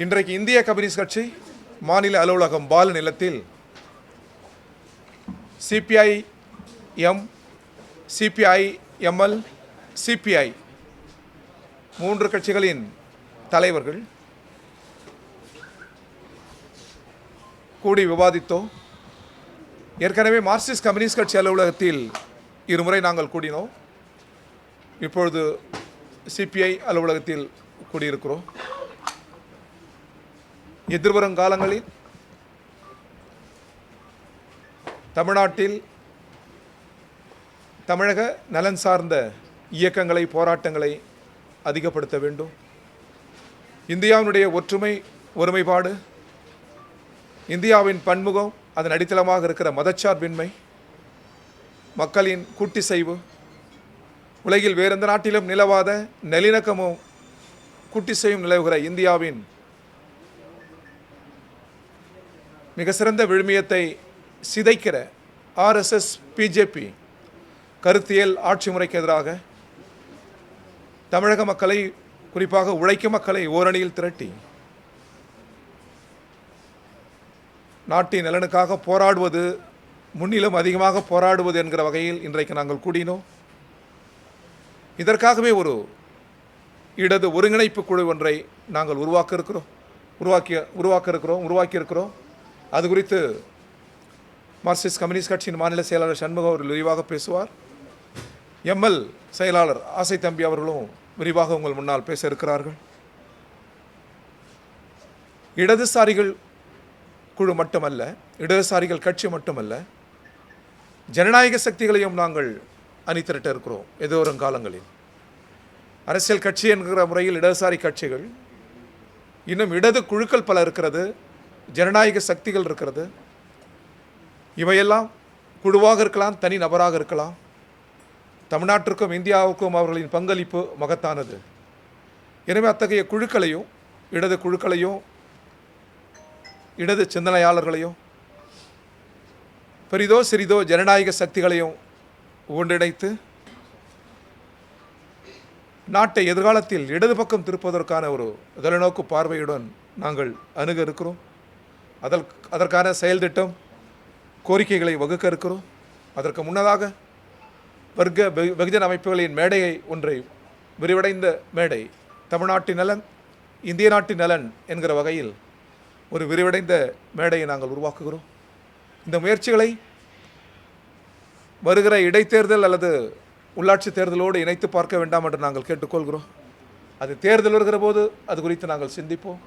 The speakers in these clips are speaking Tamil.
இன்றைக்கு இந்திய கம்யூனிஸ்ட் கட்சி மாநில அலுவலகம் பால நிலத்தில் CPI M, CPI ML, CBI மூன்று கட்சிகளின் தலைவர்கள் கூடி விவாதித்தோம். ஏற்கனவே மார்க்சிஸ்ட் கம்யூனிஸ்ட் கட்சி அலுவலகத்தில் இருமுறை நாங்கள் கூடினோம். இப்பொழுது சிபிஐ அலுவலகத்தில் கூடியிருக்கிறோம். எதிர்வரும் காலங்களில் தமிழ்நாட்டில் தமிழக நலன் சார்ந்த இயக்கங்களை, போராட்டங்களை அதிகப்படுத்த வேண்டும். இந்தியாவினுடைய ஒற்றுமை, ஒருமைப்பாடு, இந்தியாவின் பன்முகம், அதன் அடித்தளமாக இருக்கிற மதச்சார்பின்மை, மக்களின் கூட்டிசைவு, உலகில் வேறு எந்த நாட்டிலும் நிலவாத நல்லிணக்கமும் கூட்டிசைவும் நிலவுகிற இந்தியாவின் மிக சிறந்த விழுமியத்தை சிதைக்கிற ஆர்எஸ்எஸ், பிஜேபி கருத்தியல் ஆட்சி முறைக்கு எதிராக தமிழக மக்களை, குறிப்பாக உழைக்கும் மக்களை ஓரணியில் திரட்டி நாட்டின் நலனுக்காக போராடுவது, முன்னிலும் அதிகமாக போராடுவது என்கிற வகையில் இன்றைக்கு நாங்கள் கூடினோம். இதற்காகவே ஒரு இடது ஒருங்கிணைப்பு குழு ஒன்றை நாங்கள் உருவாக்கியிருக்கிறோம். அது குறித்து மார்க்சிஸ்ட் கம்யூனிஸ்ட் கட்சியின் மாநில செயலாளர் சண்முகம் அவர்கள் விரிவாக பேசுவார். எம்எல் செயலாளர் ஆசை தம்பி அவர்களும் விரிவாக உங்கள் முன்னால் பேச இருக்கிறார்கள். இடதுசாரிகள் குழு மட்டுமல்ல, இடதுசாரிகள் கட்சி மட்டுமல்ல, ஜனநாயக சக்திகளையும் நாங்கள் அணி திரட்ட இருக்கிறோம். எதிர்வரும் காலங்களில் அரசியல் கட்சி என்கிற முறையில் இடதுசாரி கட்சிகள், இன்னும் இடது குழுக்கள் பல இருக்கிறது, ஜனநாயக சக்திகள் இருக்கிறது. இவையெல்லாம் குழுவாக இருக்கலாம், தனி நபராக இருக்கலாம். தமிழ்நாட்டிற்கும் இந்தியாவுக்கும் அவர்களின் பங்களிப்பு மகத்தானது. எனவே அத்தகைய குழுக்களையும், இடது குழுக்களையும், இடது சிந்தனையாளர்களையும், பெரிதோ சிறிதோ ஜனநாயக சக்திகளையும் ஒன்றிணைத்து நாட்டை எதிர்காலத்தில் இடது பக்கம் திருப்பதற்கான ஒரு தொலைநோக்கு பார்வையுடன் நாங்கள் அணுக இருக்கிறோம். அதற்கான செயல் திட்டம், கோரிக்கைகளை வகுக்க இருக்கிறோம். அதற்கு முன்னதாக வர்க்க வெகுஜன அமைப்புகளின் மேடையை ஒன்றை, விரிவடைந்த மேடை, தமிழ்நாட்டின் நலன், இந்திய நாட்டின் நலன் என்கிற வகையில் ஒரு விரிவடைந்த மேடையை நாங்கள் உருவாக்குகிறோம். இந்த முயற்சிகளை வருகிற இடைத்தேர்தல் அல்லது உள்ளாட்சி தேர்தலோடு இணைத்து பார்க்க வேண்டாம் என்று நாங்கள் கேட்டுக்கொள்கிறோம். அது தேர்தல் வருகிற போது அது குறித்து நாங்கள் சிந்திப்போம்.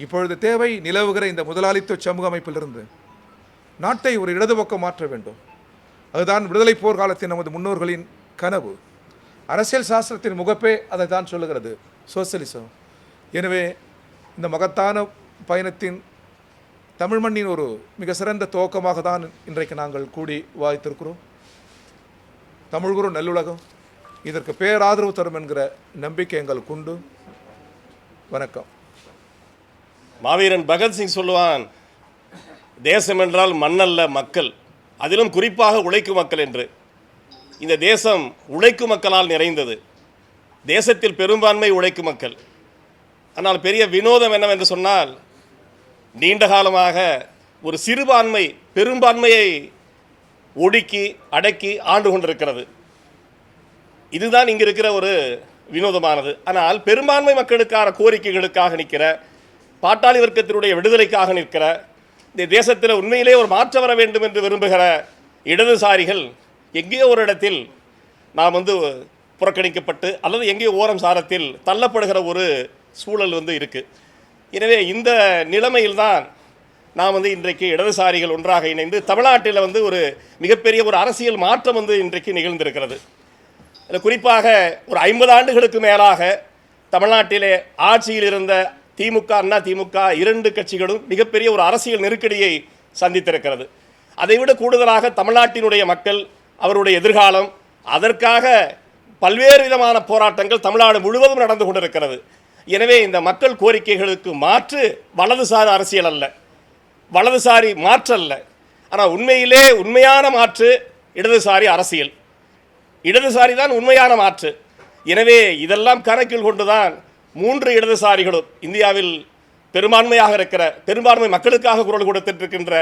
இப்பொழுது தேவை, நிலவுகிற இந்த முதலாளித்துவ சமூக அமைப்பிலிருந்து நாட்டை ஒரு இடது பக்கம் மாற்ற வேண்டும். அதுதான் விடுதலை போர்க்காலத்தின் நமது முன்னோர்களின் கனவு. அரசியல் சாஸ்திரத்தின் முகப்பே அதை தான் சொல்லுகிறது, சோசியலிசம். எனவே இந்த மகத்தான பயணத்தின் தமிழ் மண்ணின் ஒரு மிக சிறந்த துவக்கமாக தான் இன்றைக்கு நாங்கள் கூடி வாய்த்திருக்கிறோம். தமிழ்குரு நல்லுலகம் இதற்கு பேராதரவு தரும் என்கிற நம்பிக்கை எங்களுக்கு உண்டு. வணக்கம். மாவீரன் பகத்சிங் சொல்லுவான், தேசம் என்றால் மண்ணல்ல மக்கள், அதிலும் குறிப்பாக உழைக்கும் மக்கள் என்று. இந்த தேசம் உழைக்கும் மக்களால் நிறைந்தது. தேசத்தில் பெரும்பான்மை உழைக்கும் மக்கள். ஆனால் பெரிய வினோதம் என்னவென்று சொன்னால், நீண்ட காலமாக ஒரு சிறுபான்மை பெரும்பான்மையை ஒடுக்கி அடக்கி ஆண்டு கொண்டிருக்கிறது. இதுதான் இங்கு இருக்கிற ஒரு வினோதமானது. ஆனால் பெரும்பான்மை மக்களுக்கான கோரிக்கைகளுக்காக நிற்கிற, பாட்டாளி வர்க்கத்தினுடைய விடுதலைக்காக நிற்கிற, இந்த தேசத்தில் உண்மையிலே ஒரு மாற்றம் வர வேண்டும் என்று விரும்புகிற இடதுசாரிகள் எங்கேயோ ஒரு இடத்தில் நாம் புறக்கணிக்கப்பட்டு அல்லது எங்கேயோ ஓரம் சாரத்தில் தள்ளப்படுகிற ஒரு சூழல் இருக்குது. எனவே இந்த நிலைமையில்தான் நாம் இன்றைக்கு இடதுசாரிகள் ஒன்றாக இணைந்து தமிழ்நாட்டில் ஒரு மிகப்பெரிய ஒரு அரசியல் மாற்றம் இன்றைக்கு நிகழ்ந்திருக்கிறது. குறிப்பாக ஒரு 50 ஆண்டுகளுக்கு மேலாக தமிழ்நாட்டிலே ஆட்சியில் இருந்த திமுக, அண்ணா திமுக இரண்டு கட்சிகளும் மிகப்பெரிய ஒரு அரசியல் நெருக்கடியை சந்தித்திருக்கிறது. அதைவிட கூடுதலாக தமிழ்நாட்டினுடைய மக்கள், அவருடைய எதிர்காலம், அதற்காக பல்வேறு விதமான போராட்டங்கள் தமிழ்நாடு முழுவதும் நடந்து கொண்டிருக்கிறது. எனவே இந்த மக்கள் கோரிக்கைகளுக்கு மாற்று வலதுசாரி அரசியல் அல்ல, வலதுசாரி மாற்று அல்ல. ஆனால் உண்மையிலே உண்மையான மாற்று இடதுசாரி அரசியல். இடதுசாரி தான் உண்மையான மாற்று. எனவே இதெல்லாம் கணக்கில் கொண்டுதான் மூன்று இடதுசாரிகளும் இந்தியாவில் பெரும்பான்மை மக்களுக்காக குரல் கொடுத்திருக்கின்ற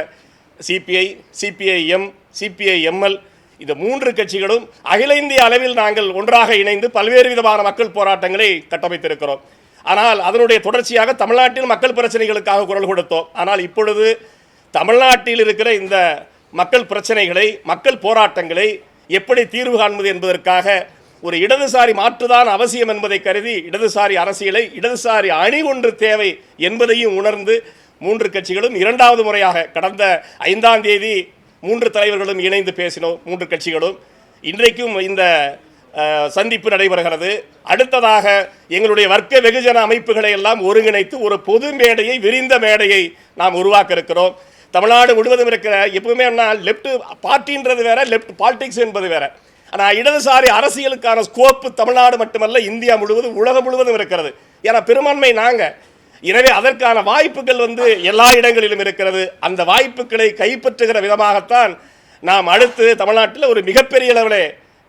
சிபிஐ, சிபிஐஎம், சிபிஐஎம்எல் இந்த மூன்று கட்சிகளும் அகில இந்திய அளவில் நாங்கள் ஒன்றாக இணைந்து பல்வேறு விதமான மக்கள் போராட்டங்களை கட்டமைத்திருக்கிறோம். ஆனால் அதனுடைய தொடர்ச்சியாக தமிழ்நாட்டில் மக்கள் பிரச்சனைகளுக்காக குரல் கொடுத்தோம். ஆனால் இப்பொழுது தமிழ்நாட்டில் இருக்கிற இந்த மக்கள் பிரச்சனைகளை, மக்கள் போராட்டங்களை எப்படி தீர்வு காண்பது என்பதற்காக ஒரு இடதுசாரி மாற்றுதான் அவசியம் என்பதை கருதி இடதுசாரி அரசியலை இடதுசாரி அணி ஒன்று தேவை என்பதையும் உணர்ந்து மூன்று கட்சிகளும் இரண்டாவது முறையாக கடந்த 5ஆம் தேதி மூன்று தலைவர்களும் இணைந்து பேசினோம். மூன்று கட்சிகளும் இன்றைக்கும் இந்த சந்திப்பு நடைபெறுகிறது. அடுத்ததாக எங்களுடைய வர்க்க வெகுஜன அமைப்புகளை எல்லாம் ஒருங்கிணைத்து ஒரு பொது மேடையை, விரிந்த மேடையை நாம் உருவாக்க இருக்கிறோம். தமிழ்நாடு முழுவதும் இருக்கிற எப்பவுமே லெஃப்ட் பார்ட்டின்றது வேற, லெஃப்ட் பாலிடிக்ஸ் என்பது வேற. ஆனால் இடதுசாரி அரசியலுக்கான ஸ்கோப்பு தமிழ்நாடு மட்டுமல்ல, இந்தியா முழுவதும், உலகம் முழுவதும் இருக்கிறது. ஏன்னா பெரும்பான்மை நாங்கள். எனவே அதற்கான வாய்ப்புகள் எல்லா இடங்களிலும் இருக்கிறது. அந்த வாய்ப்புகளை கைப்பற்றுகிற விதமாகத்தான் நாம் அடுத்து தமிழ்நாட்டில் ஒரு மிகப்பெரிய அளவில்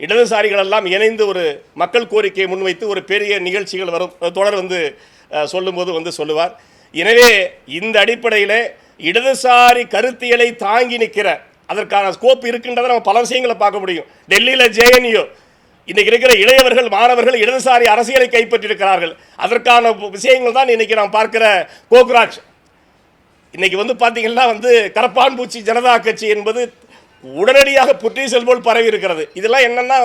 இடதுசாரிகள் எல்லாம் இணைந்து ஒரு மக்கள் கோரிக்கையை முன்வைத்து ஒரு பெரிய நிகழ்ச்சிகள் வரும். தொடர் சொல்லும்போது சொல்லுவார். எனவே இந்த அடிப்படையில் இடதுசாரி கருத்தியலை தாங்கி நிற்கிற அதற்கான ஸ்கோப் இருக்கின்றதை நம்ம பல விஷயங்களை பார்க்க முடியும். டெல்லியில் ஜேஎன்யூ இன்னைக்கு இருக்கிற இளையவர்கள், மாணவர்கள் இடதுசாரி அரசியலை கைப்பற்றியிருக்கிறார்கள். அதற்கான விஷயங்கள் தான் இன்னைக்கு நாம் பார்க்கிற கோக்ராஜ். இன்னைக்கு பார்த்தீங்கன்னா கரப்பான் பூச்சி ஜனதா கட்சி என்பது உடனடியாக புற்றீசல் போல் பரவி இருக்கிறது. இதெல்லாம் என்னன்னா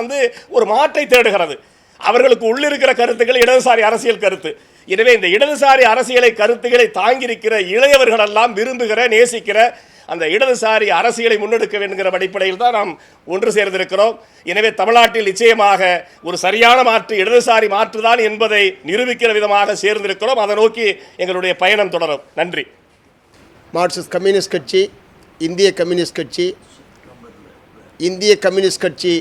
ஒரு மாற்றை தேடுகிறது. அவர்களுக்கு உள்ளிருக்கிற கருத்துக்கள் இடதுசாரி அரசியல் கருத்து. எனவே இந்த இடதுசாரி அரசியலை கருத்துக்களை தாங்கியிருக்கிற இளையவர்கள் எல்லாம் விரும்புகிற, நேசிக்கிற அந்த இடதுசாரி அரசியலை முன்னெடுக்க வேண்டுகிற அடிப்படையில் தான் நாம் ஒன்று சேர்ந்திருக்கிறோம். எனவே தமிழ்நாட்டில் நிச்சயமாக ஒரு சரியான மாற்று இடதுசாரி மாற்றுதான் என்பதை நிரூபிக்கிற விதமாக சேர்ந்திருக்கிறோம். அதை நோக்கி எங்களுடைய பயணம் தொடரும். நன்றி. மார்க்சிஸ்ட் கம்யூனிஸ்ட் கட்சி, இந்திய கம்யூனிஸ்ட் கட்சி, இந்திய கம்யூனிஸ்ட் கட்சி,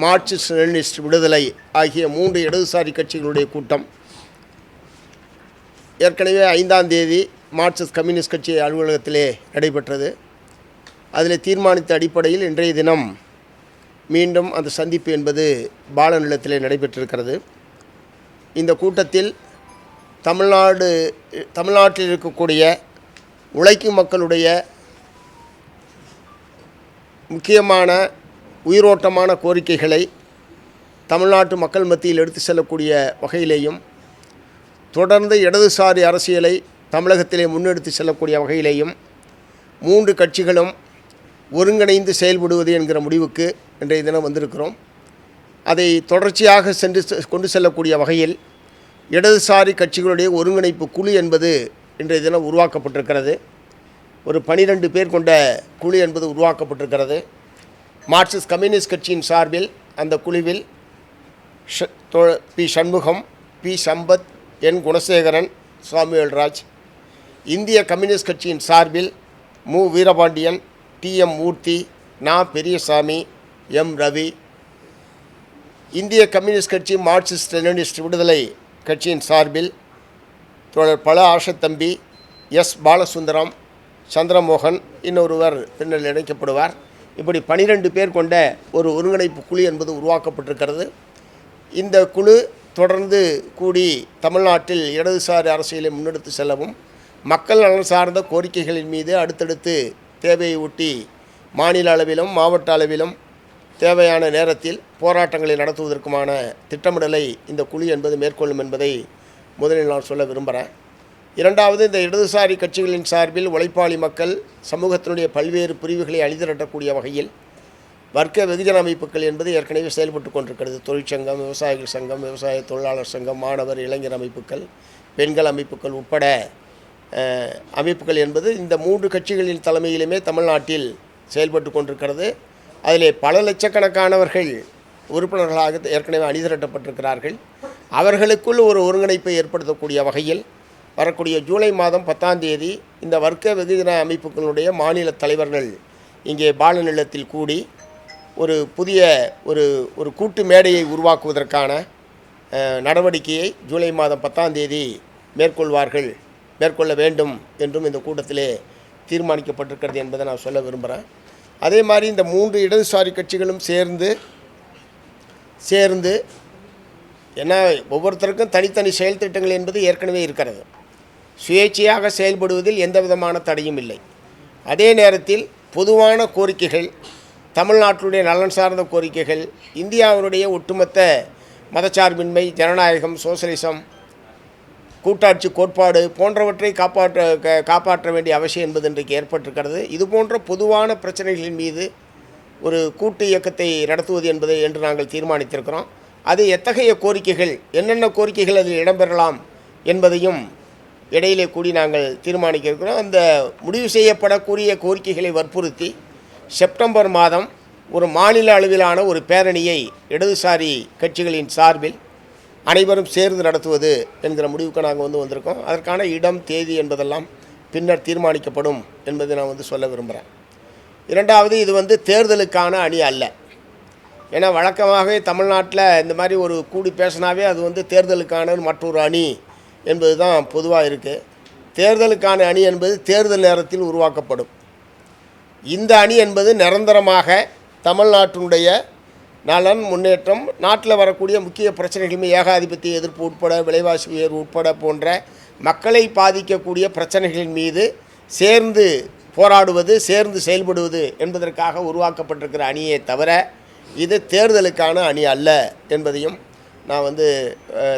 மார்க்சிஸ்ட் லெனினிஸ்ட் விடுதலை ஆகிய மூன்று இடதுசாரி கட்சிகளுடைய கூட்டம் ஏற்கனவே 5ஆம் தேதி மார்க்சிஸ்ட் கம்யூனிஸ்ட் கட்சி அலுவலகத்திலே நடைபெற்றது. அதில் தீர்மானித்த அடிப்படையில் இன்றைய தினம் மீண்டும் அந்த சந்திப்பு என்பது பாலநிலத்திலே நடைபெற்றிருக்கிறது. இந்த கூட்டத்தில் தமிழ்நாட்டில் இருக்கக்கூடிய உழைக்கும் மக்களுடைய முக்கியமான உயிரோட்டமான கோரிக்கைகளை தமிழ்நாட்டு மக்கள் மத்தியில் எடுத்து செல்லக்கூடிய வகையிலேயும், தொடர்ந்து இடதுசாரி அரசியலை தமிழகத்திலே முன்னெடுத்து செல்லக்கூடிய வகையிலேயும் மூன்று கட்சிகளும் ஒருங்கிணைந்து செயல்படுவது என்கிற முடிவுக்கு இன்றைய தினம் வந்திருக்கிறோம். அதை தொடர்ச்சியாக கொண்டு செல்லக்கூடிய வகையில் இடதுசாரி கட்சிகளுடைய ஒருங்கிணைப்பு குழு என்பது இன்றைய தினம் உருவாக்கப்பட்டிருக்கிறது. ஒரு 12 பேர் கொண்ட குழு என்பது உருவாக்கப்பட்டிருக்கிறது. மார்க்சிஸ்ட் கம்யூனிஸ்ட் கட்சியின் சார்பில் அந்த குழுவில் பி. சண்முகம், பி. சம்பத், என். குணசேகரன், சாமுவேல் ராஜ். இந்திய கம்யூனிஸ்ட் கட்சியின் சார்பில் மு. வீரபாண்டியன், டி. எம். மூர்த்தி, நா. பெரியசாமி, எம். ரவி. இந்திய கம்யூனிஸ்ட் கட்சி மார்க்சிஸ்ட் லெனினிஸ்ட் விடுதலை கட்சியின் சார்பில் தோழர் பல ஆஷத்தம்பி, எஸ். பாலசுந்தரம், சந்திரமோகன், இன்னொருவர் பின்னர் இணைக்கப்படுவார். இப்படி 12 பேர் கொண்ட ஒரு ஒருங்கிணைப்பு குழு என்பது உருவாக்கப்பட்டிருக்கிறது. இந்த குழு தொடர்ந்து கூடி தமிழ்நாட்டில் இடதுசாரி அரசியலை முன்னெடுத்து செல்லவும், மக்கள் நலன் சார்ந்த கோரிக்கைகளின் மீது அடுத்தடுத்து தேவையை ஒட்டி மாநில அளவிலும் மாவட்ட அளவிலும் தேவையான நேரத்தில் போராட்டங்களை நடத்துவதற்குமான திட்டமிடலை இந்த குழு என்பது மேற்கொள்ளும் என்பதை முதலில் நான் சொல்ல விரும்புகிறேன். இரண்டாவது, இந்த இடதுசாரி கட்சிகளின் சார்பில் உழைப்பாளி மக்கள் சமூகத்தினுடைய பல்வேறு பிரிவுகளை அணிதிரட்டக்கூடிய வகையில் வர்க்க வெகுஜன அமைப்புகள் என்பது ஏற்கனவே செயல்பட்டு கொண்டிருக்கிறது. தொழிற்சங்கம், விவசாயிகள் சங்கம், விவசாய தொழிலாளர் சங்கம், மாணவர் இளைஞர் அமைப்புகள், பெண்கள் அமைப்புகள் உட்பட அமைப்புகள் என்பது இந்த மூன்று கட்சிகளின் தலைமையிலுமே தமிழ்நாட்டில் செயல்பட்டு கொண்டிருக்கிறது. அதிலே பல லட்சக்கணக்கானவர்கள் உறுப்பினர்களாக ஏற்கனவே அணிதிரட்டப்பட்டிருக்கிறார்கள். அவர்களுக்குள் ஒரு ஒருங்கிணைப்பை ஏற்படுத்தக்கூடிய வகையில் வரக்கூடிய ஜூலை மாதம் 10ஆம் தேதி இந்த வர்க்க வெகுஜன அமைப்புகளுடைய மாநில தலைவர்கள் இங்கே பாலநிலத்தில் கூடி ஒரு புதிய ஒரு கூட்டு மேடையை உருவாக்குவதற்கான நடவடிக்கையை ஜூலை மாதம் 10ஆம் தேதி மேற்கொள்ள வேண்டும் என்றும் இந்த கூட்டத்திலே தீர்மானிக்கப்பட்டிருக்கிறது என்பதை நான் சொல்ல விரும்புகிறேன். அதே மாதிரி இந்த மூன்று இடதுசாரி கட்சிகளும் சேர்ந்து ஏன்னா ஒவ்வொருத்தருக்கும் தனித்தனி செயல் திட்டங்கள் என்பது ஏற்கனவே இருக்கிறது. சுயேட்சையாக செயல்படுவதில் எந்த விதமான தடையும் இல்லை. அதே நேரத்தில் பொதுவான கோரிக்கைகள், தமிழ்நாட்டினுடைய நலன் சார்ந்த கோரிக்கைகள், இந்தியாவினுடைய ஒட்டுமொத்த மதச்சார்பின்மை, ஜனநாயகம், சோசலிசம், கூட்டாட்சி கோட்பாடு போன்றவற்றை காப்பாற்ற வேண்டிய அவசியம் என்பது இன்றைக்கு ஏற்பட்டிருக்கிறது. இதுபோன்ற பொதுவான பிரச்சனைகளின் மீது ஒரு கூட்டு இயக்கத்தை நடத்துவது என்று நாங்கள் தீர்மானித்திருக்கிறோம். அது எத்தகைய கோரிக்கைகள், என்னென்ன கோரிக்கைகள் அதில் இடம்பெறலாம் என்பதையும் இடையிலே கூடி நாங்கள் தீர்மானிக்க இருக்கிறோம். அந்த முடிவு செய்யப்படக்கூடிய கோரிக்கைகளை வற்புறுத்தி செப்டம்பர் மாதம் ஒரு மாநில அளவிலான ஒரு பேரணியை இடதுசாரி கட்சிகளின் சார்பில் அனைவரும் சேர்ந்து நடத்துவது என்கிற முடிவுக்கு நாங்கள் வந்திருக்கோம். அதற்கான இடம், தேதி என்பதெல்லாம் பின்னர் தீர்மானிக்கப்படும் என்பதை நான் சொல்ல விரும்புகிறேன். இரண்டாவது, இது தேர்தலுக்கான அணி அல்ல. ஏன்னா வழக்கமாகவே தமிழ்நாட்டில் இந்த மாதிரி ஒரு கூடி பேசினாவே அது தேர்தலுக்கான மற்றொரு அணி என்பது தான் பொதுவாக இருக்குது. தேர்தலுக்கான அணி என்பது தேர்தல் நேரத்தில் உருவாக்கப்படும். இந்த அணி என்பது நிரந்தரமாக தமிழ்நாட்டினுடைய நலன், முன்னேற்றம், நாட்டில் வரக்கூடிய முக்கிய பிரச்சனைகளுமே ஏகாதிபத்திய எதிர்ப்பு உட்பட, விலைவாசி உயர்வு உட்பட போன்ற மக்களை பாதிக்கக்கூடிய பிரச்சனைகளின் மீது சேர்ந்து போராடுவது, சேர்ந்து செயல்படுவது என்பதற்காக உருவாக்கப்பட்டிருக்கிற அணியே தவிர இது தேர்தலுக்கான அணி அல்ல என்பதையும் நான்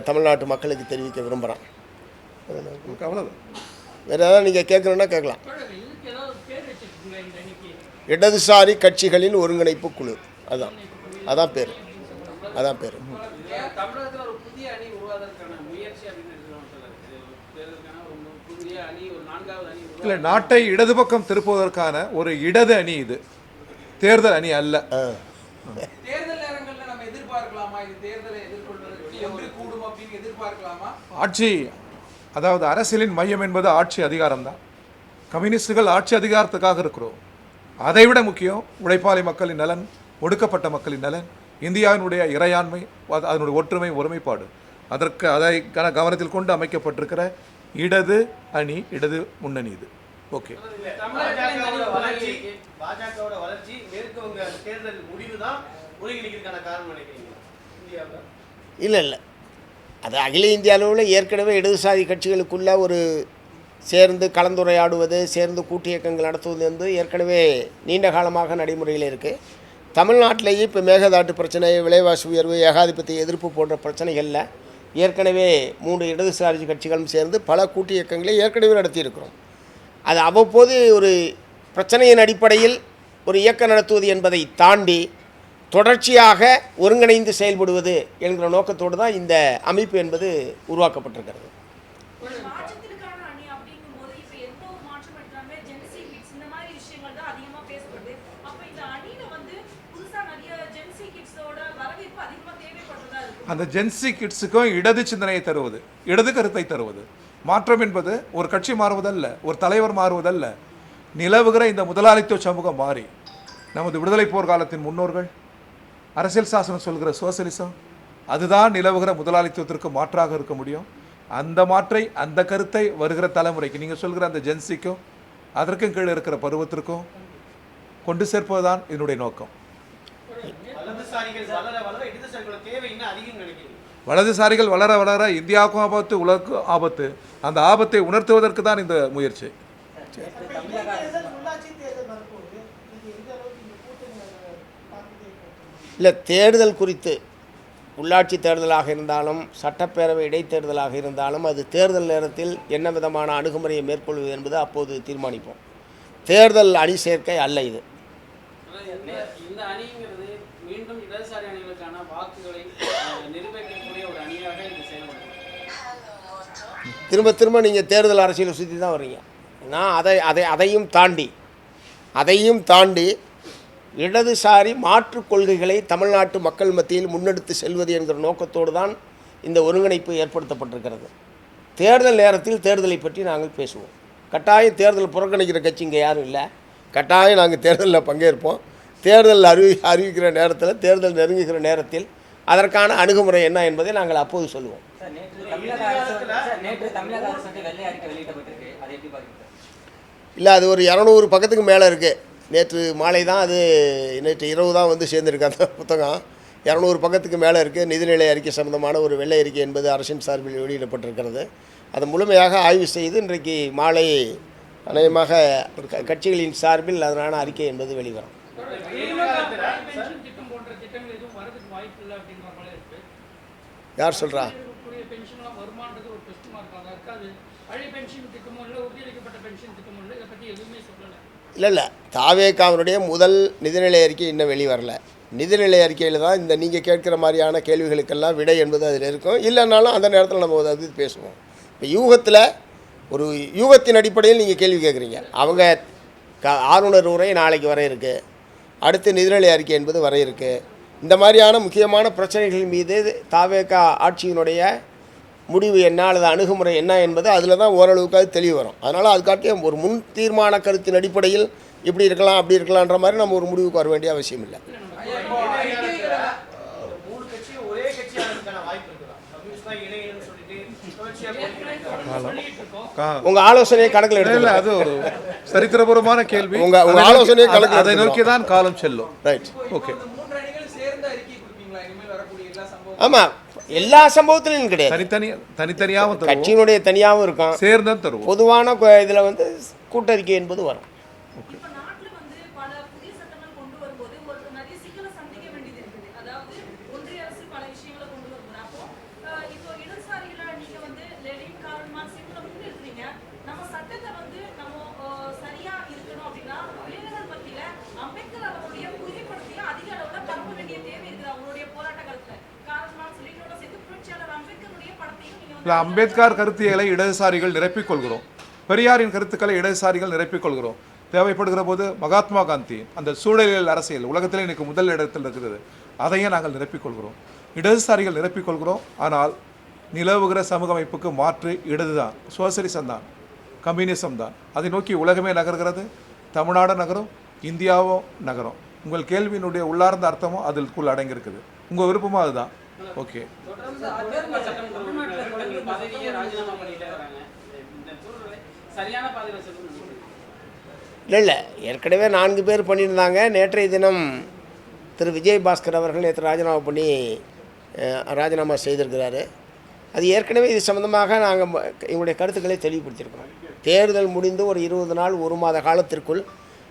தமிழ்நாட்டு மக்களுக்கு தெரிவிக்க விரும்புகிறேன். அவ்வளோதான். வேறு ஏதாவது நீங்கள் கேட்கணுன்னா கேட்கலாம். இடதுசாரி கட்சிகளின் ஒருங்கிணைப்பு குழு, அதான் பேர். இல்லை, நாட்டை இடது பக்கம் திருப்புவதற்கான ஒரு இடது அணி இது, தேர்தல் அணி அல்ல. ஆட்சி, அதாவது அரசியலின் மையம் என்பது ஆட்சி அதிகாரம்தான். கம்யூனிஸ்டுகள் ஆட்சி அதிகாரத்துக்காக இருக்கிறோம். அதைவிட முக்கியம் உழைப்பாளி மக்களின் நலன், ஒடுக்கப்பட்ட மக்களின் நலன், இந்தியாவினுடைய இறையாண்மை, அதனுடைய ஒற்றுமை, ஒருமைப்பாடு. அதை கவனத்தில் கொண்டு அமைக்கப்பட்டிருக்கிற இடது அணி, இடது முன்னணி இது. ஓகே, இல்லை, அது அகில இந்திய அளவில் ஏற்கனவே இடதுசாரி கட்சிகளுக்குள்ள ஒரு சேர்ந்து கலந்துரையாடுவது, சேர்ந்து கூட்டு இயக்கங்கள் நடத்துவது என்பது ஏற்கனவே நீண்ட காலமாக நடைமுறையில் இருக்குது. தமிழ்நாட்டிலேயே இப்போ மேகதாட்டு பிரச்சனை, விலைவாசி உயர்வு, ஏகாதிபத்திய எதிர்ப்பு போன்ற பிரச்சனைகளில் ஏற்கனவே 3 இடதுசாரி கட்சிகளும் சேர்ந்து பல கூட்டு இயக்கங்களை ஏற்கனவே நடத்தியிருக்கிறோம். அது அவ்வப்போது ஒரு பிரச்சனையின் அடிப்படையில் ஒரு இயக்கம் நடத்துவது என்பதை தாண்டி தொடர்ச்சியாக ஒருங்கிணைந்து செயல்படுவது என்கிற நோக்கத்தோடு தான் இந்த அமைப்பு என்பது உருவாக்கப்பட்டிருக்கிறது. அந்த ஜென்சி கிட்ஸுக்கும் இடது சிந்தனையை தருவது, இடது கருத்தை தருவது. மாற்றம் என்பது ஒரு கட்சி மாறுவதல்ல, ஒரு தலைவர் மாறுவதல்ல. நிலவுகிற இந்த முதலாளித்துவ சமூகம் மாறி, நமது விடுதலை போர்க்காலத்தின் முன்னோர்கள் அரசியல் சாசனம் சொல்கிற சோசலிசம், அதுதான் நிலவுகிற முதலாளித்துவத்திற்கு மாற்றாக இருக்க முடியும். அந்த மாற்றை, அந்த கருத்தை வருகிற தலைமுறைக்கு, நீங்கள் சொல்கிற அந்த ஜென்சிக்கும் அதற்கும் கீழே இருக்கிற பருவத்திற்கும் கொண்டு சேர்ப்பதுதான் இதனுடைய நோக்கம். வலதுசாரிகள் வளர வளர இந்தியாவுக்கும் ஆபத்து, உலகுக்கும் ஆபத்து. அந்த ஆபத்தை உணர்த்துவதற்கு தான் இந்த முயற்சி. இல்லை, தேர்தல் குறித்து, உள்ளாட்சி தேர்தலாக இருந்தாலும் சட்டப்பேரவை இடைத்தேர்தலாக இருந்தாலும் அது தேர்தல் நேரத்தில் என்ன விதமான அணுகுமுறையை மேற்கொள்வது என்பது அப்போது தீர்மானிப்போம். தேர்தல் அணி சேர்க்கை அல்ல இது. இந்த அணிங்கிறது மீண்டும் இடதுசாரி அணிகளுக்கான வாக்குகளை நிர்வகிக்கக்கூடிய ஒரு அணியாக இது செயல்படும். திரும்ப நீங்கள் தேர்தல் அரசியலை சுற்றி தான் வர்றீங்க. நான் அதையும் தாண்டி இடதுசாரி மாற்றுக் கொள்கைகளை தமிழ்நாட்டு மக்கள் மத்தியில் முன்னெடுத்து செல்வது என்கிற நோக்கத்தோடு தான் இந்த ஒருங்கிணைப்பு ஏற்படுத்தப்பட்டிருக்கிறது. தேர்தல் நேரத்தில் தேர்தலை பற்றி நாங்கள் பேசுவோம். கட்டாயம் தேர்தல் புறக்கணிக்கிற கட்சி இங்கே யாரும் இல்லை. கட்டாயம் நாங்கள் தேர்தலில் பங்கேற்போம். தேர்தல் அறிவிக்கிற நேரத்தில், தேர்தல் நெருங்குகிற நேரத்தில் அதற்கான அணுகுமுறை என்ன என்பதை நாங்கள் அப்போது சொல்லுவோம். இல்லை, அது ஒரு 200 பக்கத்துக்கு மேலே இருக்குது. நேற்று மாலை தான், நேற்று இரவு தான் சேர்ந்துருக்கு அந்த புத்தகம். 200 பக்கத்துக்கு மேலே இருக்குது. நிதிநிலை அறிக்கை சம்பந்தமான ஒரு வெள்ளை அறிக்கை என்பது அரசின் சார்பில் வெளியிடப்பட்டிருக்கிறது. அதை முழுமையாக ஆய்வு செய்து இன்றைக்கு மாலை அநேகமாக கட்சிகளின் சார்பில் அதனான அறிக்கை என்பது வெளிவரும். யார் சொல்கிறா? இல்லை தாவேகாவினுடைய முதல் நிதிநிலை அறிக்கை இன்னும் வெளிவரல. நிதிநிலை அறிக்கையில் தான் இந்த நீங்கள் கேட்குற மாதிரியான கேள்விகளுக்கெல்லாம் விடை என்பது அதில் இருக்கும். இல்லைனாலும் அந்த நேரத்தில் நம்ம அதை பேசுவோம். இப்போ ஒரு யூகத்தின் அடிப்படையில் நீங்கள் கேள்வி கேட்குறீங்க. அவங்க ஆளுநர் உரை நாளைக்கு வர இருக்குது, அடுத்து நிதிநிலை அறிக்கை என்பது வர இருக்குது. இந்த மாதிரியான முக்கியமான பிரச்சனைகள் மீது தாவேகா ஆட்சியினுடைய முடிவு என்ன அல்லது அணுகுமுறை என்ன என்பது அதில் தான் ஓரளவுக்கு அது தெளிவு வரும். அதனால் அதுக்காட்டிய ஒரு முன் தீர்மான கருத்தின் அடிப்படையில் இப்படி இருக்கலாம் அப்படி இருக்கலான்ற மாதிரி நம்ம ஒரு முடிவுக்கு வர வேண்டிய அவசியம் இல்லை. உங்க ஆலோசனையை கணக்கில் எடுத்து அது ஒரு சரித்திரபூர்வமான கேள்வி. உங்க ஆலோசனையை கணக்கில் அதை நோக்கி தான் காலம் செல்லும். Right, okay. ஆமாம், எல்லா சம்பவத்திலும் கிடையாது. தனித்தனியாகவும் கட்சியினுடைய தனியாகவும் இருக்கும், சேர்ந்து தருவோம். பொதுவான இதில் கூட்டறிக்கை என்பது வரும். அம்பேத்கர் கருத்தியலை இடதுசாரிகள் நிரப்பிக் கொள்கிறோம். பெரியாரின் கருத்துக்களை இடதுசாரிகள் நிரப்பிக் கொள்கிறோம். தேவைப்படுகிற போது மகாத்மா காந்தி அந்த சூழலியல் அரசியல் உலகத்திலே எனக்கு முதல் இடத்தில் இருக்கிறது, அதையும் நாங்கள் நிரப்பிக் கொள்கிறோம். இடதுசாரிகள் நிரப்பிக் கொள்கிறோம். ஆனால் நிலவுகிற சமூக அமைப்புக்கு மாற்று இடதுதான், சோசலிசம் தான், கம்யூனிசம் தான். அதை நோக்கி உலகமே நகர்கிறது, தமிழ்நாடு நகரும், இந்தியாவும் நகரும். உங்கள் கேள்வியினுடைய உள்ளார்ந்த அர்த்தமும் அதில் அடங்கியிருக்குது. உங்கள் விருப்பமும் அதுதான். ஓகே. இல்லை ஏற்கனவே 4 பேர் பண்ணியிருந்தாங்க. நேற்றைய தினம் திரு விஜயபாஸ்கர் அவர்கள் நேற்று ராஜினாமா செய்திருக்கிறாரு. அது ஏற்கனவே இது சம்பந்தமாக நாங்கள் எங்களுடைய கருத்துக்களை தெளிவுபடுத்தியிருக்கிறோம். தேர்தல் முடிந்து ஒரு 20 நாள் 1 மாத காலத்திற்குள்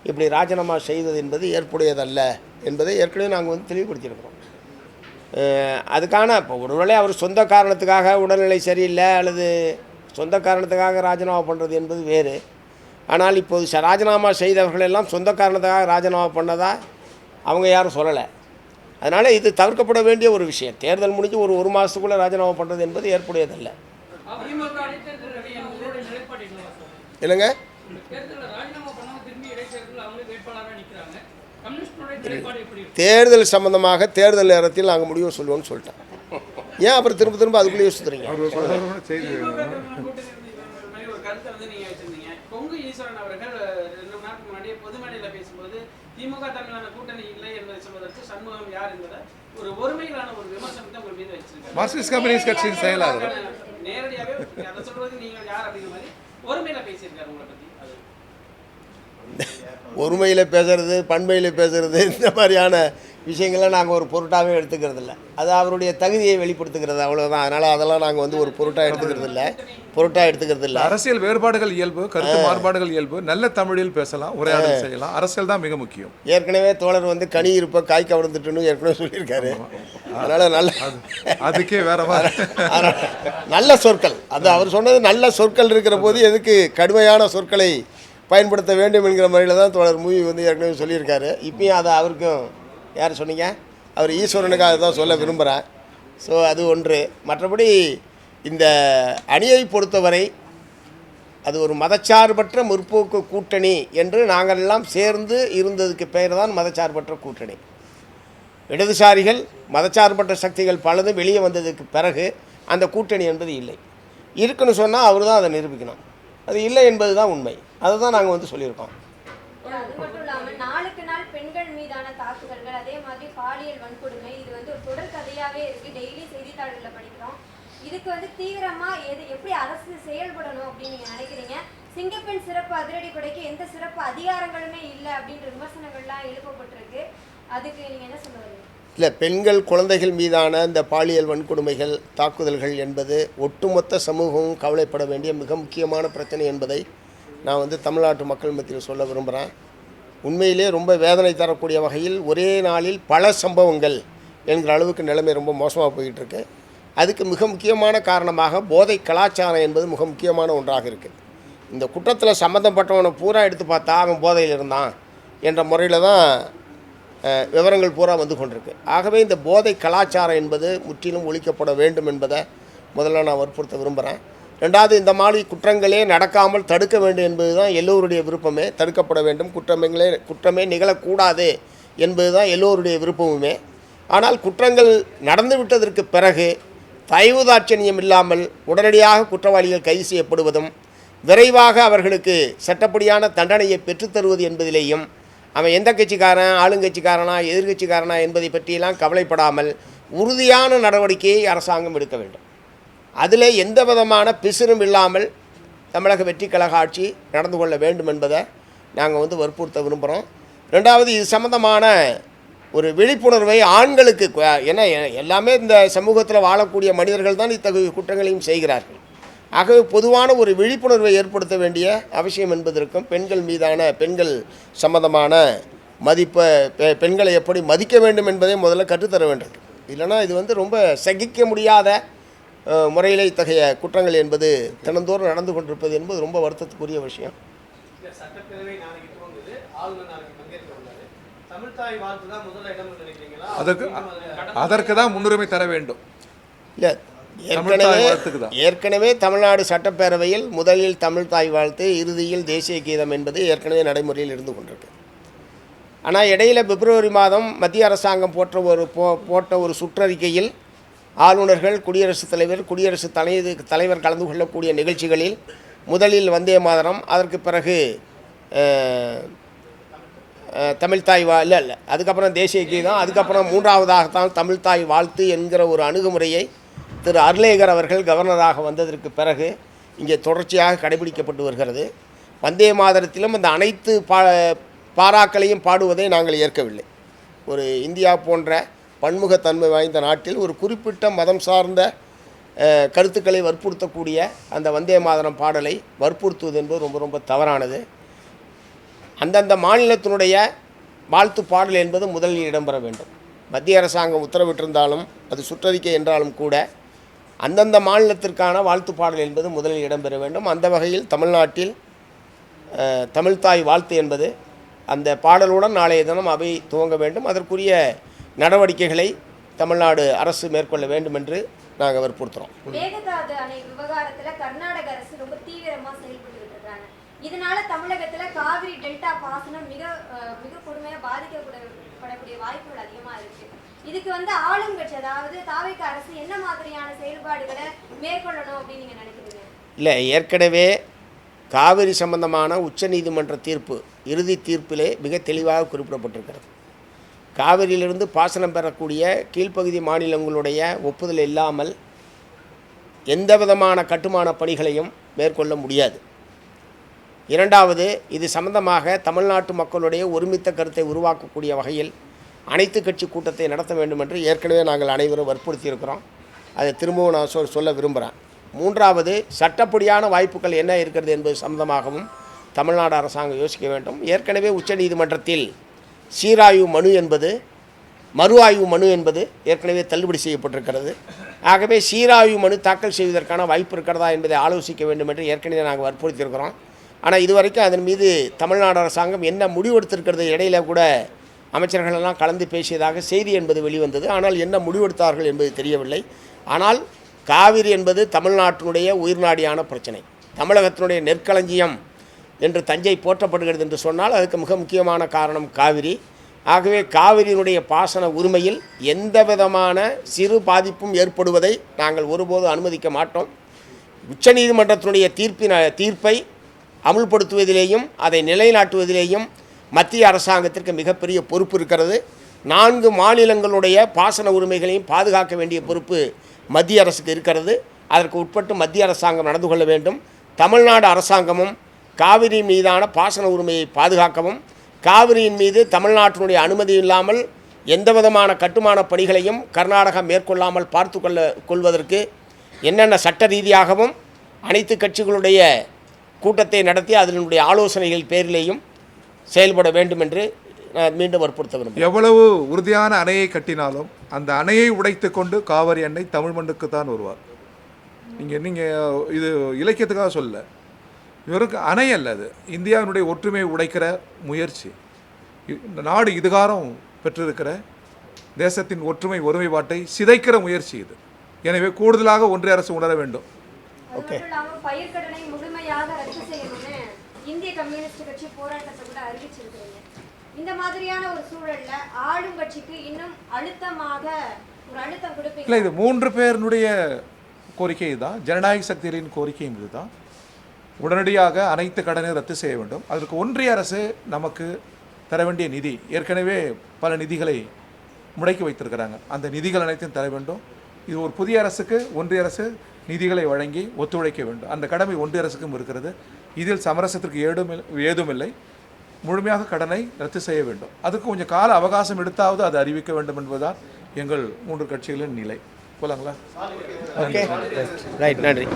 இப்படி ராஜினாமா செய்வது என்பது ஏற்புடையதல்ல என்பதை ஏற்கனவே நாங்கள் தெளிவுபடுத்தியிருக்கிறோம். அதுக்கான இப்போ ஒருவேளை அவர் சொந்த காரணத்துக்காக உடல்நிலை சரியில்லை அல்லது சொந்த காரணத்துக்காக ராஜினாமா பண்ணுறது என்பது வேறு. ஆனால் இப்போது ராஜினாமா செய்தவர்களெல்லாம் சொந்த காரணத்துக்காக ராஜினாமா பண்ணதா அவங்க யாரும் சொல்லலை. அதனால் இது தவிர்க்கப்பட வேண்டிய ஒரு விஷயம். தேர்தல் முடிஞ்சு ஒரு மாதத்துக்குள்ளே ராஜினாமா பண்ணுறது என்பது ஏற்புடையதல்ல. இல்லைங்க, தேர்தல் சம்பந்தமாக தேர்தல் நேரத்தில் நாங்கள் முடிவு சொல்லுவோம்னு சொல்லிட்டேன். ஏன் அப்புறம் திரும்ப அதுக்குள்ளே யோசிச்சுறீங்க? திமுக தலைமையிலான கூட்டணி இல்லை என்பதை சொல்வதற்கு சண்முகம் யார் என்பதை ஒரு ஒருமையிலான ஒரு விமர்சனத்தை உங்கள் மீது வச்சிருக்காங்க. மார்க்சிஸ்ட் கம்யூனிஸ்ட் கட்சியின் செயலாளர் நேரடியாகவே அதை சொல்றது நீங்கள் யார் அப்படிங்கிற மாதிரி ஒருமையில பேசியிருக்காரு. உங்களை பற்றி ஒருமையில் பேசுறது, பண்பையில் பேசுறது, இந்த மாதிரியான விஷயங்களை நாங்கள் ஒரு பொருட்டாகவே எடுத்துக்கிறது இல்லை. அது அவருடைய தகுதியை வெளிப்படுத்துகிறது, அவ்வளோதான். அதனால் அதெல்லாம் நாங்கள் ஒரு பொருட்டாக எடுத்துக்கிறது இல்லை. அரசியல் வேறுபாடுகள் இயல்பு, கருத்து மாறுபாடுகள் இயல்பு. நல்ல தமிழில் பேசலாம், உரையாடல் செய்யலாம். அரசியல் தான் மிக முக்கியம். ஏற்கனவே தோழர் கனி இருப்ப காய் கவர்ந்துட்டுன்னு ஏற்கனவே சொல்லியிருக்காரு. அதனால் அதுக்கே வேற மாதிரி நல்ல சொற்கள், அது அவர் சொன்னது நல்ல சொற்கள் இருக்கிற போது எதுக்கு கடுமையான சொற்களை பயன்படுத்த வேண்டும் என்கிற முறையில் தான் தோழர் மூவி ஏற்கனவே சொல்லியிருக்காரு. இப்பயும் அதை அவருக்கும் யார் சொன்னீங்க, அவர் ஈஸ்வரனுக்கு அதை தான் சொல்ல விரும்புகிறேன். ஸோ அது ஒன்று. மற்றபடி இந்த அணியை பொறுத்தவரை அது ஒரு மதச்சார்பற்ற முற்போக்கு கூட்டணி என்று நாங்கள் எல்லாம் சேர்ந்து இருந்ததுக்கு பெயர் தான் மதச்சார்பற்ற கூட்டணி. இடதுசாரிகள் மதச்சார்பற்ற சக்திகள் பலதும் வெளியே வந்ததுக்கு பிறகு அந்த கூட்டணி என்பது இல்லை. இருக்குன்னு சொன்னால் அவர் தான் அதை நிரூபிக்கணும். அது இல்லை என்பது தான் உண்மை. அதை தான் நாங்கள் சொல்லியிருக்கோம். அது மட்டும் இல்லாமல் நாளுக்கு நாள் பெண்கள் மீதான தாக்குதல்கள், அதே மாதிரி பாலியல் வன்கொடுமை, இது ஒரு தொடர் கதையாகவே இருக்குது. டெய்லி செய்தித்தாள்களில் படிக்கிறோம். இதுக்கு தீவிரமாக எப்படி அரசு செயல்படணும் அப்படின்னு நீங்கள் நினைக்கிறீங்க? சிங்கப்பெண் சிறப்பு அதிரடி படைக்கு எந்த சிறப்பு அதிகாரங்களுமே இல்லை அப்படின்ற விமர்சனங்கள்லாம் எழுப்பப்பட்டிருக்கு. அதுக்கு நீங்கள் என்ன சொல்ல வரீங்க? இல்லை, பெண்கள் குழந்தைகள் மீதான இந்த பாலியல் வன்கொடுமைகள் தாக்குதல்கள் என்பது ஒட்டுமொத்த சமூகமும் கவலைப்பட வேண்டிய மிக முக்கியமான பிரச்சனை என்பதை நான் தமிழ்நாட்டு மக்கள் மத்தியில் சொல்ல விரும்புகிறேன். உண்மையிலே ரொம்ப வேதனை தரக்கூடிய வகையில் ஒரே நாளில் பல சம்பவங்கள் என்கிற அளவுக்கு நிலைமை ரொம்ப மோசமாக போயிட்டுருக்கு. அதுக்கு மிக முக்கியமான காரணமாக போதை கலாச்சாரம் என்பது மிக முக்கியமான ஒன்றாக இருக்குது. இந்த குற்றத்தில் சம்மந்தப்பட்டவனை பூரா எடுத்து பார்த்தா அவன் போதையில் இருந்தான் என்ற முறையில் தான் விவரங்கள் பூரா வந்து கொண்டிருக்கு. ஆகவே இந்த போதை கலாச்சாரம் என்பது முற்றிலும் ஒழிக்கப்பட வேண்டும் என்பதை முதல்ல நான் வற்புறுத்த விரும்புகிறேன். ரெண்டாவது, இந்த மாதிரி குற்றங்களே நடக்காமல் தடுக்க வேண்டும் என்பது தான் எல்லோருடைய விருப்பமே. தடுக்கப்பட வேண்டும், குற்றமே நிகழக்கூடாது என்பது தான் எல்லோருடைய விருப்பமுமே. ஆனால் குற்றங்கள் நடந்துவிட்டதற்கு பிறகு தயவுதாட்சணியம் இல்லாமல் உடனடியாக குற்றவாளிகள் கைது செய்யப்படுவதும் விரைவாக அவர்களுக்கு சட்டப்படியான தண்டனையை பெற்றுத்தருவது என்பதிலேயும் அவன் எந்த கட்சிக்காரன், ஆளுங்கட்சிக்காரனா எதிர்கட்சிக்காரனா என்பதை பற்றியெல்லாம் கவலைப்படாமல் உறுதியான நடவடிக்கையை அரசாங்கம் எடுக்க வேண்டும். அதில் எந்த விதமான பிசிறும் இல்லாமல் தமிழக வெற்றி கழக ஆட்சி நடந்து கொள்ள வேண்டும் என்பதை நாங்கள் வற்புறுத்த விரும்புகிறோம். ரெண்டாவது, இது சம்பந்தமான ஒரு விழிப்புணர்வை ஆண்களுக்கு, ஏன்னா எல்லாமே இந்த சமூகத்தில் வாழக்கூடிய மனிதர்கள் தான் இத்தகைய குற்றங்களையும் செய்கிறார்கள். ஆகவே பொதுவான ஒரு விழிப்புணர்வை ஏற்படுத்த வேண்டிய அவசியம் என்பதற்கும் பெண்கள் சம்பந்தமான பெண்களை எப்படி மதிக்க வேண்டும் என்பதை முதல்ல கற்றுத்தர வேண்டும். இல்லைனா இது ரொம்ப சகிக்க முடியாத முறையில் இத்தகைய குற்றங்கள் என்பது தினந்தோறும் நடந்து கொண்டிருப்பது என்பது ரொம்ப வருத்தத்துக்குரிய விஷயம். சட்டப்பேரவை நாளைக்கு துவங்குது, ஆளுநர் நாளைக்கு பங்கேற்க உள்ளாரு. தமிழ்தாய் வாழ்த்து தான் முதல் இடம் நினைக்கிறீங்களா? அதற்கு தான் முன்னுரிமை தர வேண்டும். இல்லை, ஏற்கனவே தமிழ்நாடு சட்டப்பேரவையில் முதலில் தமிழ்தாய் வாழ்த்து, இறுதியில் தேசிய கீதம் என்பது ஏற்கனவே நடைமுறையில் இருந்து கொண்டிருக்கு. ஆனால் இடையில் பிப்ரவரி மாதம் மத்திய அரசாங்கம் போட்ட ஒரு சுற்றறிக்கையில் ஆளுநர்கள், குடியரசுத் தலைவர் கலந்து கொள்ளக்கூடிய நிகழ்ச்சிகளில் முதலில் வந்தே மாதரம், அதற்கு பிறகு தமிழ்தாய் இல்லை அதுக்கப்புறம் தேசிய கீதம், அதுக்கப்புறம் மூன்றாவதாகத்தான் தமிழ்தாய் வாழ்த்து என்கிற ஒரு அணுகுமுறையை திரு அர்லேகர் அவர்கள் கவர்னராக வந்ததற்கு பிறகு இங்கே தொடர்ச்சியாக கடைபிடிக்கப்பட்டு வருகிறது. வந்தே மாதரத்திலும் அந்த அனைத்து பாராக்களையும் பாடுவதை நாங்கள் ஏற்கவில்லை. ஒரு இந்தியா போன்ற பன்முகத்தன்மை வாய்ந்த நாட்டில் ஒரு குறிப்பிட்ட மதம் சார்ந்த கருத்துக்களை வற்புறுத்தக்கூடிய அந்த வந்தே மாதரம் பாடலை வற்புறுத்துவது என்பது ரொம்ப ரொம்ப தவறானது. அந்தந்த மாநிலத்தினுடைய வாழ்த்து பாடல் என்பது முதலில் இடம்பெற வேண்டும். மத்திய அரசாங்கம் உத்தரவிட்டிருந்தாலும் அது சுற்றறிக்கை என்றாலும் கூட அந்தந்த மாநிலத்திற்கான வாழ்த்து பாடல் என்பது முதலில் இடம்பெற வேண்டும். அந்த வகையில் தமிழ்நாட்டில் தமிழ்தாய் வாழ்த்து என்பது அந்த பாடலுடன் நாளைய தினம் அவை துவங்க வேண்டும். அதற்குரிய நடவடிக்கைகளை தமிழ்நாடு அரசு மேற்கொள்ள வேண்டும் என்று நாங்கள் வற்புறுத்துறோம். மேகதாது அணை விவகாரத்தில் கர்நாடக அரசு ரொம்ப தீவிரமாக செயல்பட்டு இருக்காங்க. இதனால தமிழகத்தில் காவிரி டெல்டா பாசனம் மிக மிக கொடுமையாக பாதிக்கப்படக்கூடிய வாய்ப்புகள் அதிகமாக இருக்கு. இதுக்கு ஆளுங்கட்சி, அதாவது தாவேக அரசு என்ன மாதிரியான செயல்பாடுகளை மேற்கொள்ளணும் அப்படின்னு நீங்க நினைக்கிறீங்க? இல்லை, ஏற்கனவே காவிரி சம்பந்தமான உச்சநீதிமன்ற தீர்ப்பு, இறுதி தீர்ப்பிலே மிக தெளிவாக குறிப்பிடப்பட்டிருக்கிறது. காவிரியிலிருந்து பாசனம் பெறக்கூடிய கீழ்ப்பகுதி மாநிலங்களுடைய ஒப்புதல் இல்லாமல் எந்த விதமான கட்டுமான பணிகளையும் மேற்கொள்ள முடியாது. இரண்டாவது, இது சம்பந்தமாக தமிழ்நாட்டு மக்களுடைய ஒருமித்த கருத்தை உருவாக்கக்கூடிய வகையில் அனைத்து கட்சி கூட்டத்தை நடத்த வேண்டும் என்று ஏற்கனவே நாங்கள் அனைவரும் வற்புறுத்தியிருக்கிறோம். அதை திரும்பவும் நான் சொல்ல விரும்புகிறேன். மூன்றாவது, சட்டப்படியான வாய்ப்புகள் என்ன இருக்கிறது என்பது சம்பந்தமாகவும் தமிழ்நாடு அரசாங்கம் யோசிக்க வேண்டும். ஏற்கனவே உச்சநீதிமன்றத்தில் சீராய்வு மனு என்பது மறு ஆய்வு மனு என்பது ஏற்கனவே தள்ளுபடி செய்யப்பட்டிருக்கிறது. ஆகவே சீராய்வு மனு தாக்கல் செய்வதற்கான வாய்ப்பு இருக்கிறதா என்பதை ஆலோசிக்க வேண்டும் என்று ஏற்கனவே நாங்கள் வற்புறுத்தியிருக்கிறோம். ஆனால் இதுவரைக்கும் அதன் மீது தமிழ்நாடு அரசாங்கம் என்ன முடிவெடுத்திருக்கிறது, இடையில கூட அமைச்சர்களெல்லாம் கலந்து பேசியதாக செய்தி என்பது வெளிவந்தது. ஆனால் என்ன முடிவெடுத்தார்கள் என்பது தெரியவில்லை. ஆனால் காவிரி என்பது தமிழ்நாட்டினுடைய உயிர்நாடியான பிரச்சனை. தமிழகத்தினுடைய நெற்களஞ்சியம் என்று தஞ்சை போற்றப்படுகிறது என்று சொன்னால் அதுக்கு மிக முக்கியமான காரணம் காவிரி. ஆகவே காவிரியினுடைய பாசன உரிமையில் எந்த விதமான சிறு பாதிப்பும் ஏற்படுவதை நாங்கள் ஒருபோது அனுமதிக்க மாட்டோம். உச்சநீதிமன்றத்தினுடைய தீர்ப்பை அமுல்படுத்துவதிலேயும் அதை நிலைநாட்டுவதிலேயும் மத்திய அரசாங்கத்திற்கு மிகப்பெரிய பொறுப்பு இருக்கிறது. 4 மாநிலங்களுடைய பாசன உரிமைகளையும் பாதுகாக்க வேண்டிய பொறுப்பு மத்திய அரசுக்கு இருக்கிறது. அதற்கு உட்பட்டு மத்திய அரசாங்கம் நடந்து கொள்ள வேண்டும். தமிழ்நாடு அரசாங்கமும் காவிரி மீதான பாசன உரிமையை பாதுகாக்கவும், காவிரியின் மீது தமிழ்நாட்டினுடைய அனுமதி இல்லாமல் எந்த விதமான கட்டுமான பணிகளையும் கர்நாடகா மேற்கொள்ளாமல் கொள்வதற்கு என்னென்ன சட்ட ரீதியாகவும் அனைத்து கட்சிகளுடைய கூட்டத்தை நடத்தி அதனுடைய ஆலோசனைகள் பேரிலேயும் செயல்பட வேண்டும் என்று நான் மீண்டும் வற்புறுத்த விரும்புகிறேன். எவ்வளவு உறுதியான அணையை கட்டினாலும் அந்த அணையை உடைத்து கொண்டு காவிரி அன்னை தமிழ் மண்ணுக்கு தான் வருவார். நீங்கள் இது இலக்கியத்துக்காக சொல்ல, இவருக்கு அணை அல்ல, அது இந்தியாவினுடைய ஒற்றுமையை உடைக்கிற முயற்சி. இந்த நாடு இதுகாரம் பெற்றிருக்கிற தேசத்தின் ஒருமைப்பாட்டை சிதைக்கிற முயற்சி இது. எனவே கூடுதலாக ஒன்றிய அரசு உணர வேண்டும். அது மட்டும் இல்லாம பயிர்க்கடனை முழுமையாக ரத்து செய்யணும்னு இந்திய கம்யூனிஸ்ட் கட்சி போராட்டத்தை கூட அறிவிச்சிருக்கிறீங்க. இந்த மாதிரியான ஒரு சூழல்ல ஆளும் கட்சிக்கு இன்னும் அழுத்தமாக ஒரு அழுத்தம் கொடுப்பீங்க. இல்லை, இது 3 பேருடைய கோரிக்கை தான், ஜனநாயக சக்திகளின் கோரிக்கையும் இதுதான். உடனடியாக அனைத்து கடனை ரத்து செய்ய வேண்டும். அதற்கு ஒன்றிய அரசு நமக்கு தர வேண்டிய நிதி, ஏற்கனவே பல நிதிகளை முடக்கி வைத்திருக்கிறாங்க, அந்த நிதிகள் அனைத்தையும் தர வேண்டும். இது ஒரு புதிய அரசுக்கு ஒன்றிய அரசு நிதிகளை வழங்கி ஒத்துழைக்க வேண்டும். அந்த கடமை ஒன்றிய அரசுக்கும் இருக்கிறது. இதில் சமரசத்திற்கு ஏதுமில்லை. முழுமையாக கடனை ரத்து செய்ய வேண்டும். அதுக்கு கொஞ்சம் கால அவகாசம் எடுத்தாவது அது அறிவிக்க வேண்டும் என்பதுதான் எங்கள் 3 கட்சிகளின் நிலை. போலாங்களா? ஓகே, ரைட், நன்றி.